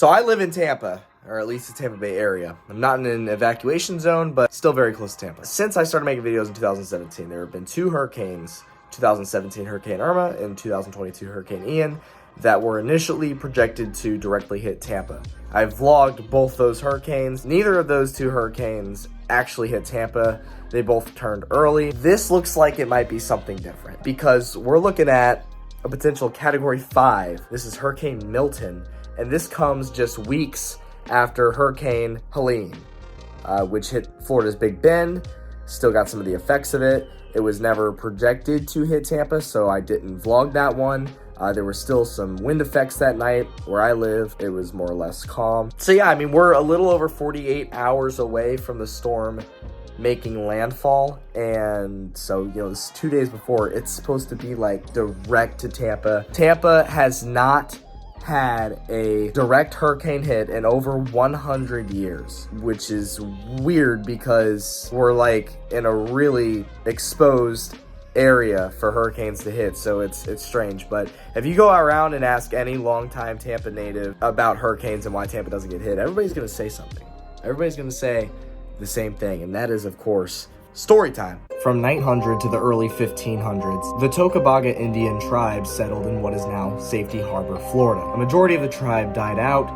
So I live in Tampa, or at least the Tampa Bay area. I'm not in an evacuation zone, but still very close to Tampa. Since I started making videos in 2017, there have been 2 hurricanes, 2017 Hurricane Irma and 2022 Hurricane Ian, that were initially projected to directly hit Tampa. I've vlogged both those hurricanes. Neither of those 2 hurricanes actually hit Tampa. They both turned early. This looks like it might be something different because we're looking at a potential Category 5. This is Hurricane Milton, and this comes just weeks after Hurricane Helene, which hit Florida's Big Bend. Still got some of the effects of it. It was never projected to hit Tampa, so I didn't vlog that one. There were still some wind effects that night where I live. It was more or less calm. So yeah, I mean, we're a little over 48 hours away from the storm making landfall. And so, you know, this is 2 days before. It's supposed to be like direct to Tampa. Tampa has not had a direct hurricane hit in over 100 years, which is weird because we're like in a really exposed area for hurricanes to hit, so it's strange. But if you go around and ask any longtime Tampa native about hurricanes and why Tampa doesn't get hit, everybody's gonna say something. Everybody's gonna say the same thing, and that is, of course, story time. From 900 to the early 1500s, the Tocobaga Indian tribe settled in what is now Safety Harbor, Florida. A majority of the tribe died out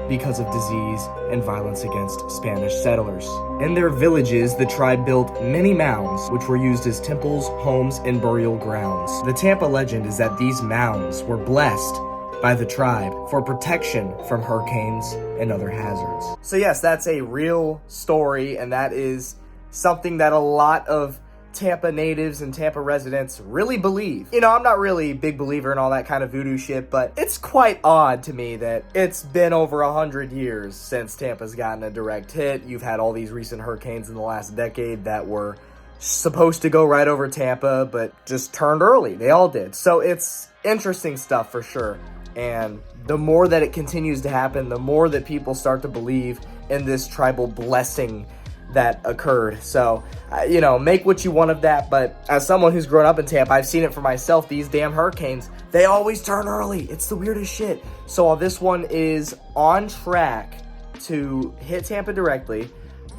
because of disease and violence against Spanish settlers. In their villages, the tribe built many mounds, which were used as temples, homes, and burial grounds. The Tampa legend is that these mounds were blessed by the tribe for protection from hurricanes and other hazards. So yes, that's a real story, and that is something that a lot of Tampa natives and Tampa residents really believe. You know, I'm not really a big believer in all that kind of voodoo shit, but it's quite odd to me that it's been over 100 years since Tampa's gotten a direct hit. You've had all these recent hurricanes in the last decade that were supposed to go right over Tampa, but just turned early. They all did. So it's interesting stuff for sure. And the more that it continues to happen, the more that people start to believe in this tribal blessing that occurred. So, you know, make what you want of that. But as someone who's grown up in Tampa, I've seen it for myself. These damn hurricanes, they always turn early. It's the weirdest shit. So while this one is on track to hit Tampa directly,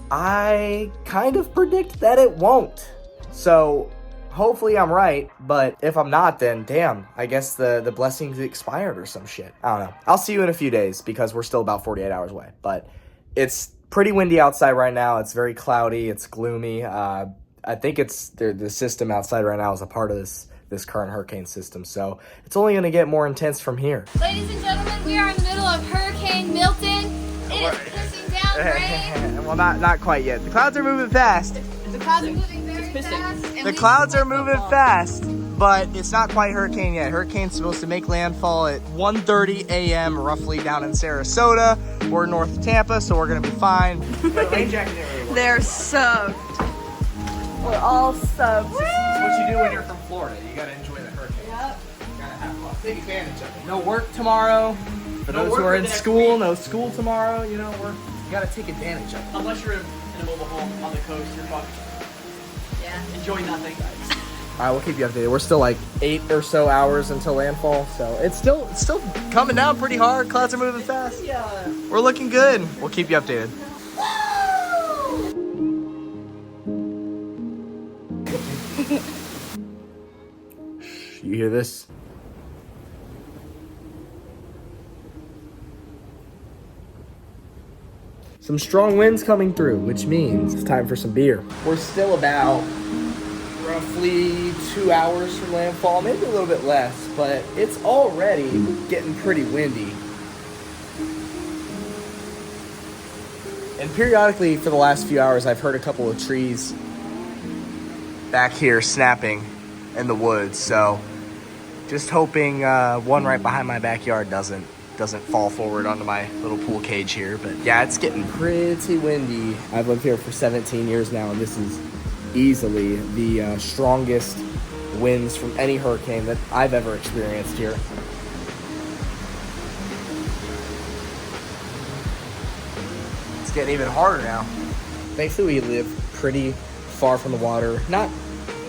I kind of predict that it won't. So hopefully I'm right, but if I'm not, then damn, I guess the blessings expired or some shit. I don't know. I'll see you in a few days because we're still about 48 hours away. But it's pretty windy outside right now. It's very cloudy. It's gloomy. I think it's the system outside right now is a part of this current hurricane system. So it's only going to get more intense from here. Ladies and gentlemen, we are in the middle of Hurricane Milton. It is pushing down rain. Well, not quite yet. The clouds are moving fast. The clouds are moving very fast. The clouds are moving fast, but it's not quite hurricane yet. Hurricane's supposed to make landfall at 1:30 a.m. roughly down in Sarasota. We're north of Tampa, so we're gonna be fine. Rain jacket didn't really work. They're soaked. We're all soaked. What you do when you're from Florida, you gotta enjoy the hurricane. Yep. You gotta have fun. Take advantage of it. No work tomorrow. For those who are in school, no school tomorrow. You know, you gotta take advantage of it. Unless you're in a mobile home on the coast, you're fucked. Yeah. Enjoy nothing. All right, we'll keep you updated. We're still like 8 or so hours until landfall, so it's still coming down pretty hard. Clouds are moving fast. Yeah. We're looking good. We'll keep you updated. You hear this? Some strong winds coming through, which means it's time for some beer. We're still about roughly 2 hours from landfall, maybe a little bit less, but it's already getting pretty windy. And periodically for the last few hours, I've heard a couple of trees back here snapping in the woods. So just hoping one right behind my backyard doesn't fall forward onto my little pool cage here. But yeah, it's getting pretty windy. I've lived here for 17 years now, and this is easily the strongest winds from any hurricane that I've ever experienced here. It's getting even harder now. Thankfully, we live pretty far from the water. Not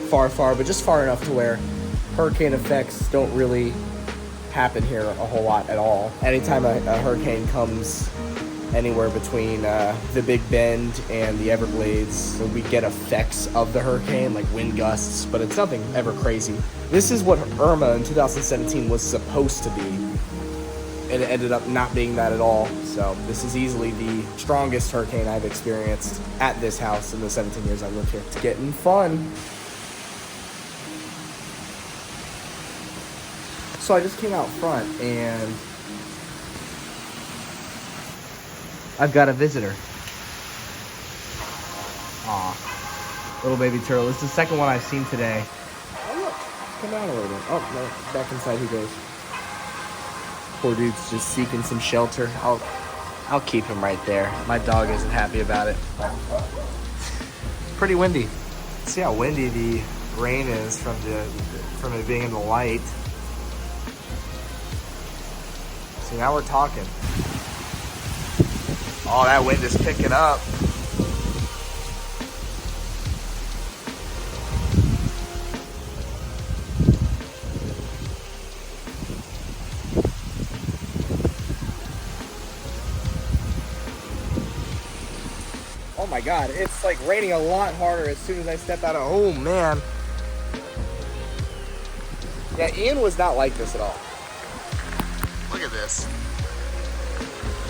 far, but just far enough to where hurricane effects don't really happen here a whole lot at all. Anytime a hurricane comes anywhere between the Big Bend and the Everglades, we get effects of the hurricane, like wind gusts, but it's nothing ever crazy. This is what Irma in 2017 was supposed to be, and it ended up not being that at all. So this is easily the strongest hurricane I've experienced at this house in the 17 years I've lived here. It's getting fun. So I just came out front and I've got a visitor. Aw, little baby turtle. This is the second one I've seen today. Oh look, come down a little bit. Oh no, back inside he goes. Poor dude's just seeking some shelter. I'll keep him right there. My dog isn't happy about it. Pretty windy. See how windy the rain is from it being in the light. See, now we're talking. Oh, that wind is picking up. Oh my God, it's like raining a lot harder as soon as I step out of, oh man. Yeah, Ian was not like this at all. Look at this.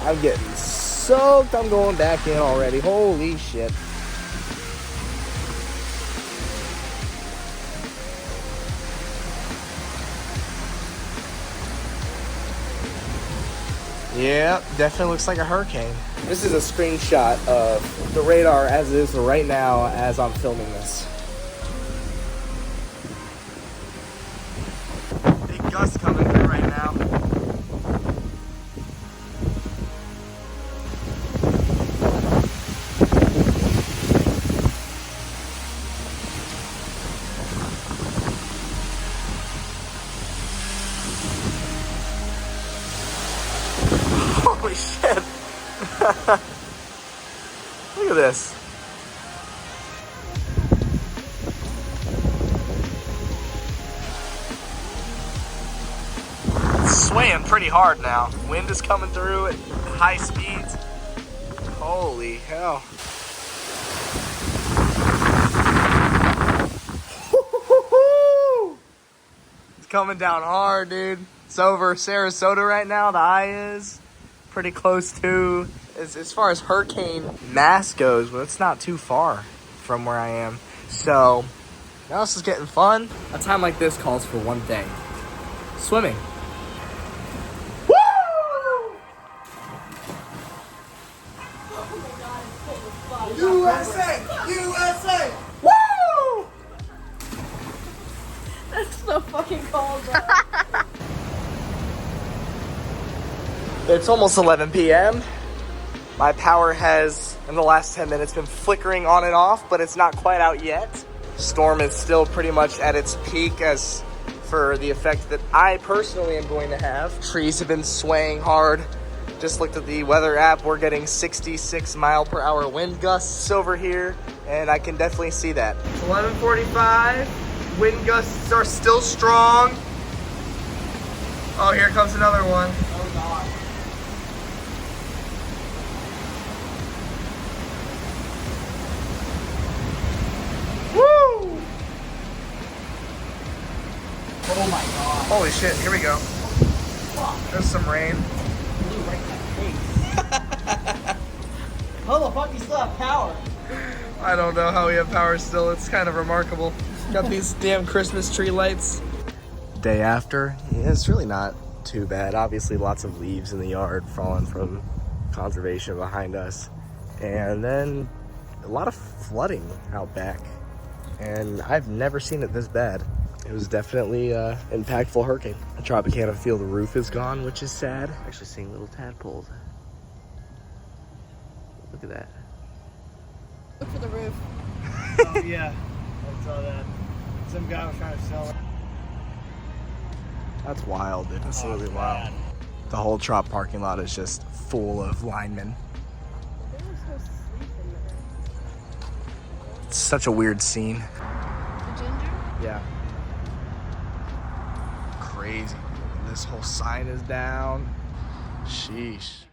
I'm getting soaked. I'm going back in already. Holy shit. Yeah, definitely looks like a hurricane. This is a screenshot of the radar as it is right now as I'm filming this. Big gust coming through right now. Holy shit. Look at this. It's swaying pretty hard now. Wind is coming through at high speeds. Holy hell. It's coming down hard, dude. It's over Sarasota right now. The eye is pretty close to, as far as hurricane mass goes, well, it's not too far from where I am. So now this is getting fun. A time like this calls for one thing: swimming. Woo! USA! USA! Woo! That's so fucking cold, bro. It's almost 11 p.m. My power has, in the last 10 minutes, been flickering on and off, but it's not quite out yet. Storm is still pretty much at its peak as for the effect that I personally am going to have. Trees have been swaying hard. Just looked at the weather app. We're getting 66 mile per hour wind gusts over here, and I can definitely see that. It's 11:45. Wind gusts are still strong. Oh, here comes another one. Oh, God. Woo! Oh my God. Holy shit, here we go. Fuck. There's some rain. Blew right in my face. How the fuck do you still have power? I don't know how we have power still. It's kind of remarkable. Got these damn Christmas tree lights. Day after, yeah, it's really not too bad. Obviously lots of leaves in the yard falling from conservation behind us. And then a lot of flooding out back. And I've never seen it this bad. It was definitely an impactful hurricane. The Tropicana field roof is gone, which is sad. Actually seeing little tadpoles. Look at that. Look for the roof. Oh yeah, I saw that. Some guy was trying to sell it. That's wild, dude. That's really it's wild. bad. The whole Trop parking lot is just full of linemen. They were supposed to sleep in there. It's such a weird scene. The ginger? Yeah. Crazy. This whole sign is down. Sheesh.